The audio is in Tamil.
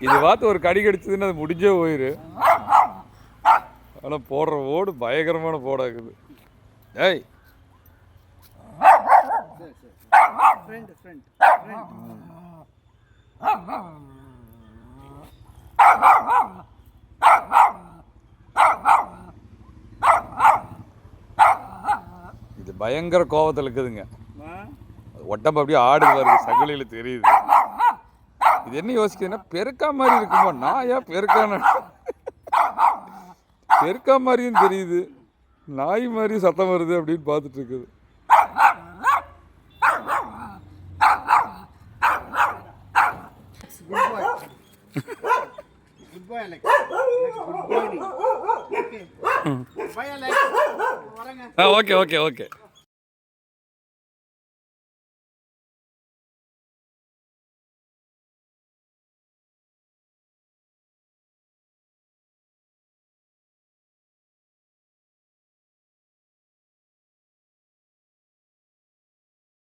இது பார்த்து ஒரு கடி கடிச்சதுன்னு அது முடிஞ்சே போயிரு. ஆனால் போடுற ஓடு பயங்கரமான போடா இருக்குது. ஏய் இது பயங்கர கோபத்தில் இருக்குதுங்க. உடம்பு அப்படியே ஆடுது வருது, சகலியில் தெரியுது. இது என்ன யோசிக்குதுன்னா பெருக்கா மாதிரி இருக்குமா, நான் ஏன் பெருக்கான பெருக்கா மாதிரியும் தெரியுது, நாய் மாதிரியும் சத்தம் வருது அப்படின்னு பார்த்துட்டு இருக்குது. Okay okay okay.